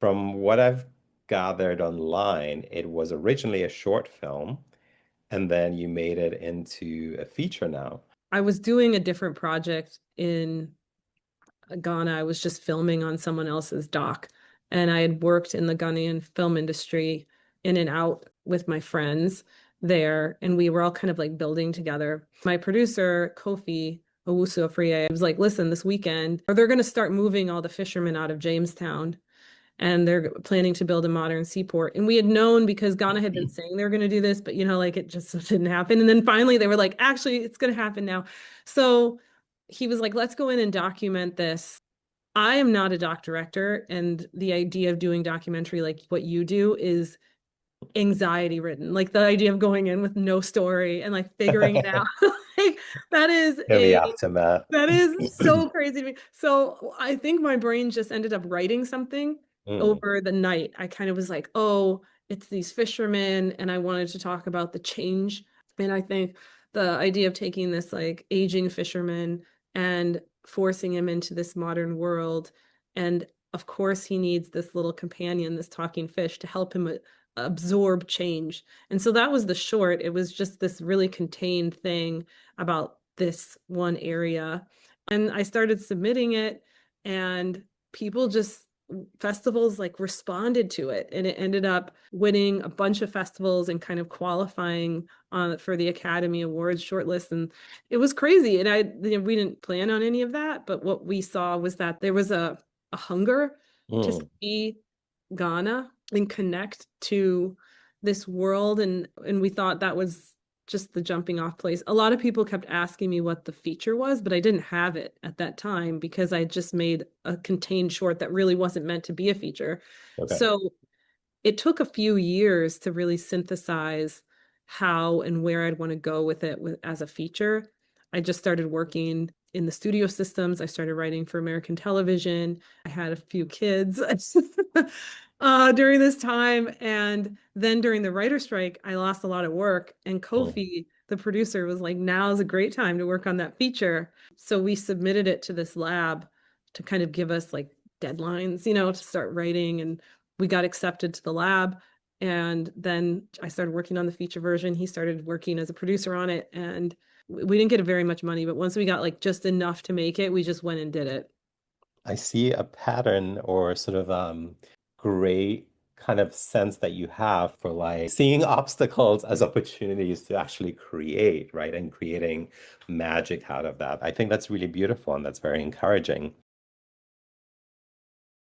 From what I've gathered online, it was originally a short film, and then you made it into a feature now. I was doing a different project in Ghana. I was just filming on someone else's doc. And I had worked in the Ghanaian film industry in and out with my friends there. And we were all kind of like building together. My producer, Kofi Owusu Afriyie, was like, listen, this weekend, or they're going to start moving all the fishermen out of Jamestown. And they're planning to build a modern seaport. And we had known because Ghana had been saying they were going to do this, but like it just didn't happen. And then finally they were like, actually, it's going to happen now. So he was like, let's go in and document this. I am not a doc director, and the idea of doing documentary like what you do is anxiety ridden. Like the idea of going in with no story and like figuring it out. Like that is In the aftermath. that is so crazy to me. So I think my brain just ended up writing something Mm, over the night. I kind of was like, oh, it's these fishermen, and I wanted to talk about the change. And I think the idea of taking this like aging fisherman and forcing him into this modern world. And of course, he needs this little companion, this talking fish, to help him absorb change. And so that was the short. It was just this really contained thing about this one area. And I started submitting it, and people just festivals like responded to it, and it ended up winning a bunch of festivals and kind of qualifying for the Academy Awards shortlist. And it was crazy. And we didn't plan on any of that, but what we saw was that there was a hunger to mm. see Ghana and connect to this world. And we thought that was just the jumping off place. A lot of people kept asking me what the feature was, but I didn't have it at that time because I just made a contained short that really wasn't meant to be a feature. Okay. So it took a few years to really synthesize how and where I'd want to go with it as a feature. I just started working in the studio systems. I started writing for American television. I had a few kids during this time. And then during the writer strike, I lost a lot of work. And Mm. Kofi, the producer, was like, now is a great time to work on that feature. So we submitted it to this lab to kind of give us like deadlines, to start writing. And we got accepted to the lab. And then I started working on the feature version. He started working as a producer on it. And we didn't get very much money, but once we got like just enough to make it, we just went and did it. I see a pattern or sort of great kind of sense that you have for like seeing obstacles as opportunities to actually create, right? And creating magic out of that. I think that's really beautiful and that's very encouraging.